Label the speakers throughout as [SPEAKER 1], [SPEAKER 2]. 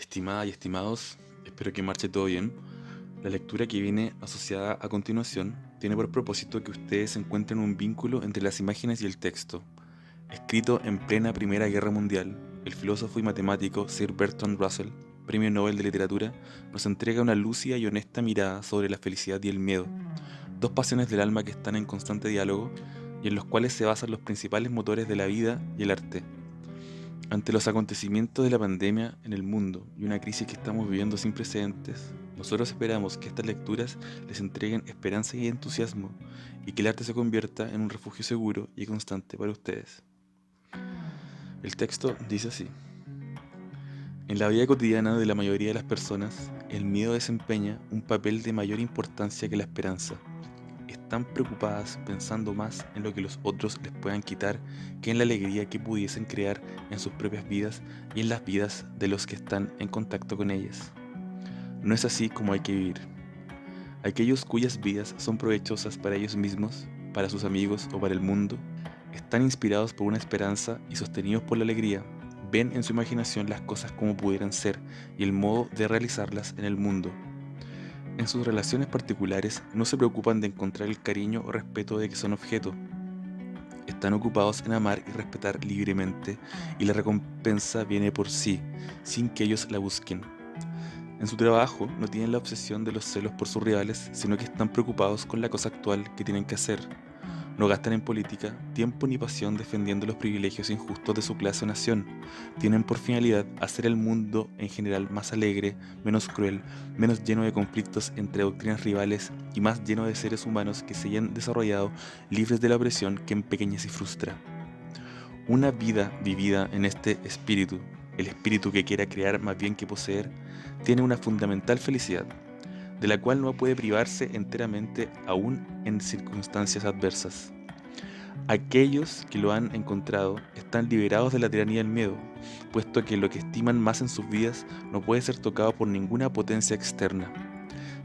[SPEAKER 1] Estimada y estimados, espero que marche todo bien. La lectura que viene asociada a continuación tiene por propósito que ustedes encuentren un vínculo entre las imágenes y el texto. Escrito en plena Primera Guerra Mundial, el filósofo y matemático Sir Bertrand Russell, Premio Nobel de Literatura, nos entrega una lúcida y honesta mirada sobre la felicidad y el miedo, dos pasiones del alma que están en constante diálogo y en los cuales se basan los principales motores de la vida y el arte. Ante los acontecimientos de la pandemia en el mundo y una crisis que estamos viviendo sin precedentes, nosotros esperamos que estas lecturas les entreguen esperanza y entusiasmo y que el arte se convierta en un refugio seguro y constante para ustedes. El texto dice así: en la vida cotidiana de la mayoría de las personas, el miedo desempeña un papel de mayor importancia que la esperanza. Están preocupadas pensando más en lo que los otros les puedan quitar que en la alegría que pudiesen crear en sus propias vidas y en las vidas de los que están en contacto con ellas. No es así como hay que vivir. Aquellos cuyas vidas son provechosas para ellos mismos, para sus amigos o para el mundo, están inspirados por una esperanza y sostenidos por la alegría, ven en su imaginación las cosas como pudieran ser y el modo de realizarlas en el mundo. En sus relaciones particulares no se preocupan de encontrar el cariño o respeto de que son objeto. Están ocupados en amar y respetar libremente y la recompensa viene por sí, sin que ellos la busquen. En su trabajo no tienen la obsesión de los celos por sus rivales, sino que están preocupados con la cosa actual que tienen que hacer. No gastan en política tiempo ni pasión defendiendo los privilegios injustos de su clase o nación. Tienen por finalidad hacer el mundo en general más alegre, menos cruel, menos lleno de conflictos entre doctrinas rivales y más lleno de seres humanos que se hayan desarrollado libres de la opresión que empequeñece y frustra. Una vida vivida en este espíritu, el espíritu que quiera crear más bien que poseer, tiene una fundamental felicidad, de la cual no puede privarse enteramente aún en circunstancias adversas. Aquellos que lo han encontrado están liberados de la tiranía del miedo, puesto que lo que estiman más en sus vidas no puede ser tocado por ninguna potencia externa.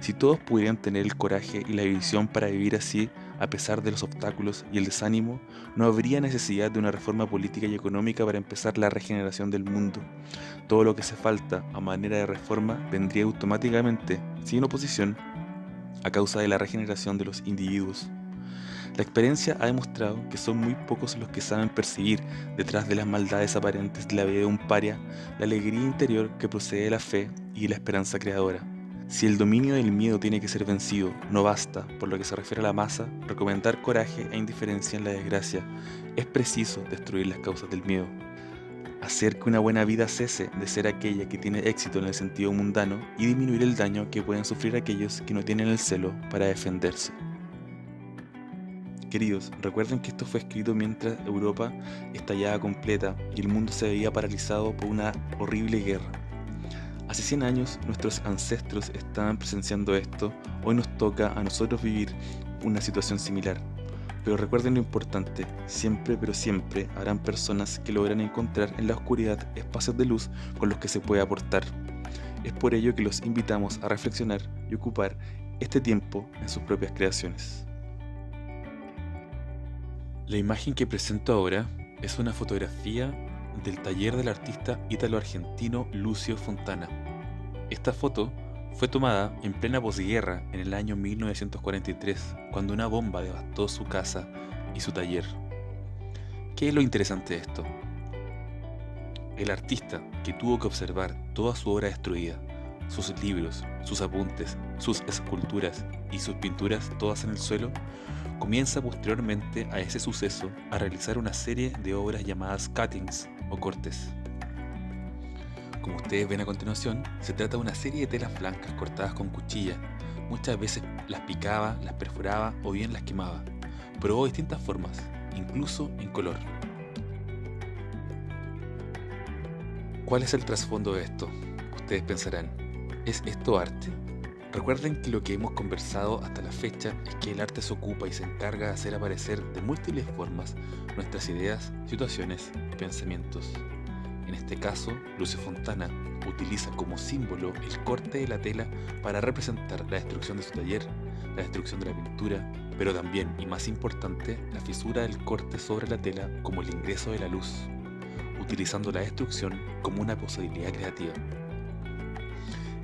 [SPEAKER 1] Si todos pudieran tener el coraje y la visión para vivir así, a pesar de los obstáculos y el desánimo, no habría necesidad de una reforma política y económica para empezar la regeneración del mundo. Todo lo que hace falta a manera de reforma vendría automáticamente, sin oposición, a causa de la regeneración de los individuos. La experiencia ha demostrado que son muy pocos los que saben percibir, detrás de las maldades aparentes de la vida de un paria, la alegría interior que procede de la fe y de la esperanza creadora. Si el dominio del miedo tiene que ser vencido, no basta, por lo que se refiere a la masa, recomendar coraje e indiferencia en la desgracia. Es preciso destruir las causas del miedo. Hacer que una buena vida cese de ser aquella que tiene éxito en el sentido mundano y disminuir el daño que pueden sufrir aquellos que no tienen el celo para defenderse. Queridos, recuerden que esto fue escrito mientras Europa estallaba completa y el mundo se veía paralizado por una horrible guerra. Hace 100 años nuestros ancestros estaban presenciando esto, hoy nos toca a nosotros vivir una situación similar. Pero recuerden lo importante, siempre pero siempre habrán personas que logran encontrar en la oscuridad espacios de luz con los que se puede aportar. Es por ello que los invitamos a reflexionar y ocupar este tiempo en sus propias creaciones. La imagen que presento ahora es una fotografía del taller del artista ítalo-argentino Lucio Fontana. Esta foto fue tomada en plena posguerra en el año 1943, cuando una bomba devastó su casa y su taller. ¿Qué es lo interesante de esto? El artista, que tuvo que observar toda su obra destruida, sus libros, sus apuntes, sus esculturas y sus pinturas todas en el suelo, comienza posteriormente a ese suceso a realizar una serie de obras llamadas cuttings o cortes. Como ustedes ven a continuación, se trata de una serie de telas blancas cortadas con cuchilla. Muchas veces las picaba, las perforaba o bien las quemaba. Probó distintas formas, incluso en color. ¿Cuál es el trasfondo de esto? Ustedes pensarán, ¿es esto arte? Recuerden que lo que hemos conversado hasta la fecha es que el arte se ocupa y se encarga de hacer aparecer de múltiples formas nuestras ideas, situaciones y pensamientos. En este caso, Lucio Fontana utiliza como símbolo el corte de la tela para representar la destrucción de su taller, la destrucción de la pintura, pero también, y más importante, la fisura del corte sobre la tela como el ingreso de la luz, utilizando la destrucción como una posibilidad creativa.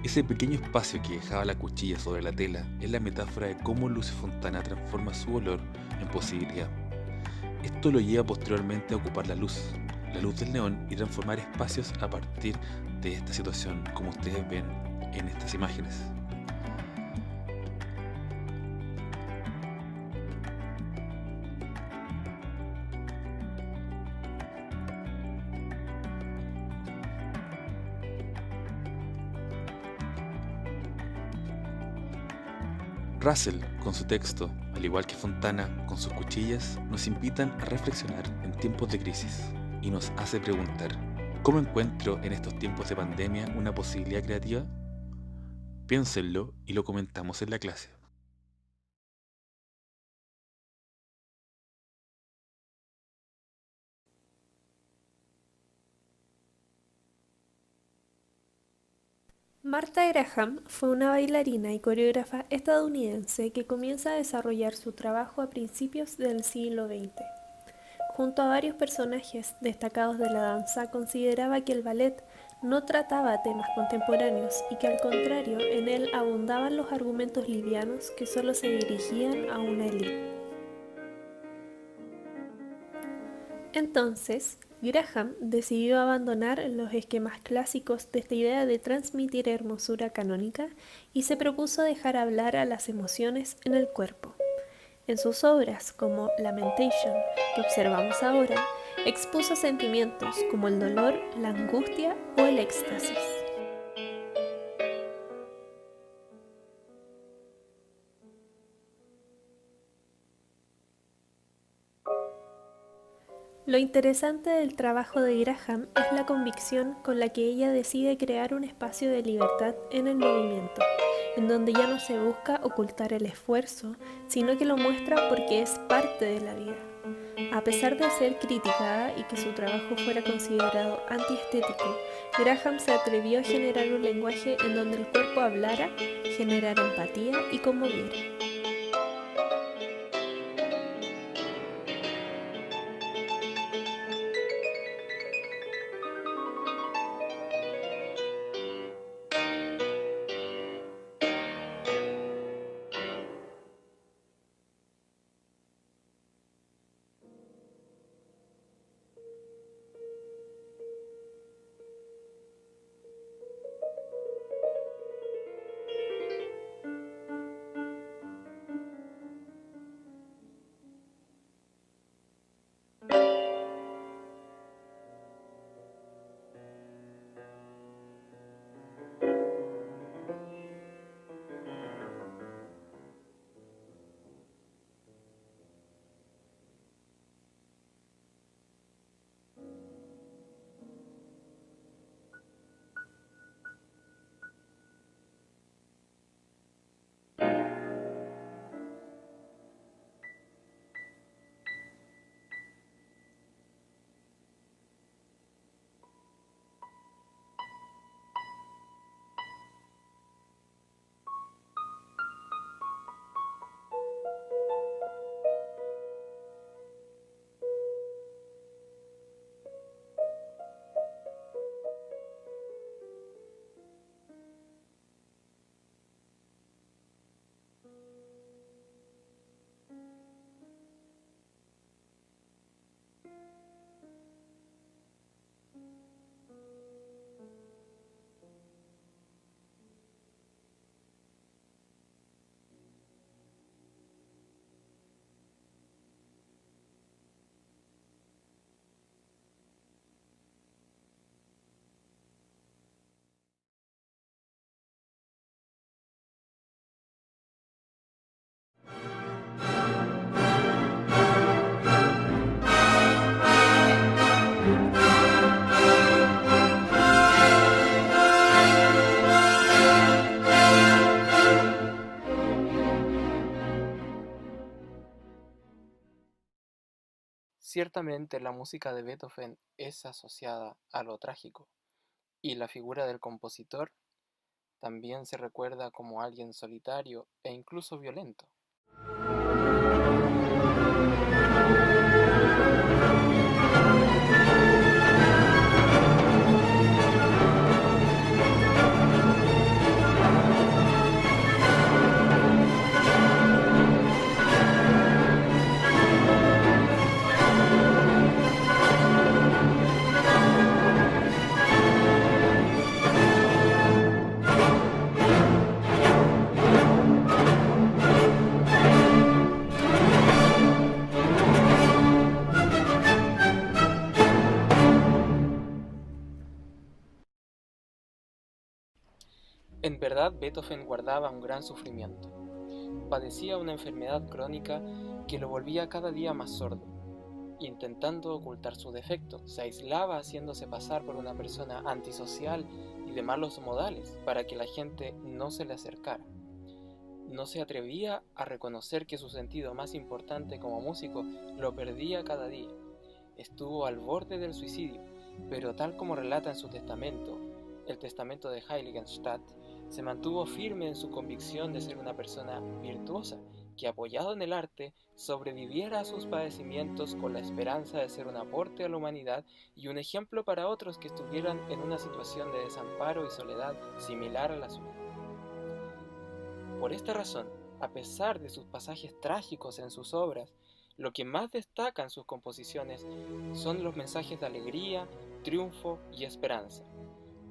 [SPEAKER 1] Ese pequeño espacio que dejaba la cuchilla sobre la tela es la metáfora de cómo Lucio Fontana transforma su olor en posibilidad. Esto lo lleva posteriormente a ocupar la luz del neón y transformar espacios a partir de esta situación, como ustedes ven en estas imágenes. Russell, con su texto, al igual que Fontana, con sus cuchillas, nos invitan a reflexionar en tiempos de crisis y nos hace preguntar, ¿cómo encuentro en estos tiempos de pandemia una posibilidad creativa? Piénsenlo y lo comentamos en la clase.
[SPEAKER 2] Martha Graham fue una bailarina y coreógrafa estadounidense que comienza a desarrollar su trabajo a principios del siglo XX. Junto a varios personajes destacados de la danza, consideraba que el ballet no trataba temas contemporáneos y que al contrario en él abundaban los argumentos livianos que solo se dirigían a una élite. Entonces, Graham decidió abandonar los esquemas clásicos de esta idea de transmitir hermosura canónica y se propuso dejar hablar a las emociones en el cuerpo. En sus obras, como Lamentation, que observamos ahora, expuso sentimientos como el dolor, la angustia o el éxtasis. Lo interesante del trabajo de Graham es la convicción con la que ella decide crear un espacio de libertad en el movimiento, en donde ya no se busca ocultar el esfuerzo, sino que lo muestra porque es parte de la vida. A pesar de ser criticada y que su trabajo fuera considerado antiestético, Graham se atrevió a generar un lenguaje en donde el cuerpo hablara, generara empatía y conmoviera.
[SPEAKER 3] Ciertamente la música de Beethoven es asociada a lo trágico, y la figura del compositor también se recuerda como alguien solitario e incluso violento. En verdad, Beethoven guardaba un gran sufrimiento. Padecía una enfermedad crónica que lo volvía cada día más sordo. Intentando ocultar su defecto, se aislaba haciéndose pasar por una persona antisocial y de malos modales para que la gente no se le acercara. No se atrevía a reconocer que su sentido más importante como músico lo perdía cada día. Estuvo al borde del suicidio, pero tal como relata en su testamento, el testamento de Heiligenstadt, se mantuvo firme en su convicción de ser una persona virtuosa, que apoyado en el arte, sobreviviera a sus padecimientos con la esperanza de ser un aporte a la humanidad y un ejemplo para otros que estuvieran en una situación de desamparo y soledad similar a la suya. Por esta razón, a pesar de sus pasajes trágicos en sus obras, lo que más destaca en sus composiciones son los mensajes de alegría, triunfo y esperanza.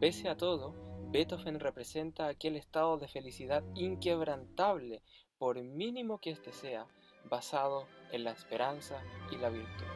[SPEAKER 3] Pese a todo, Beethoven representa aquel estado de felicidad inquebrantable, por mínimo que éste sea, basado en la esperanza y la virtud.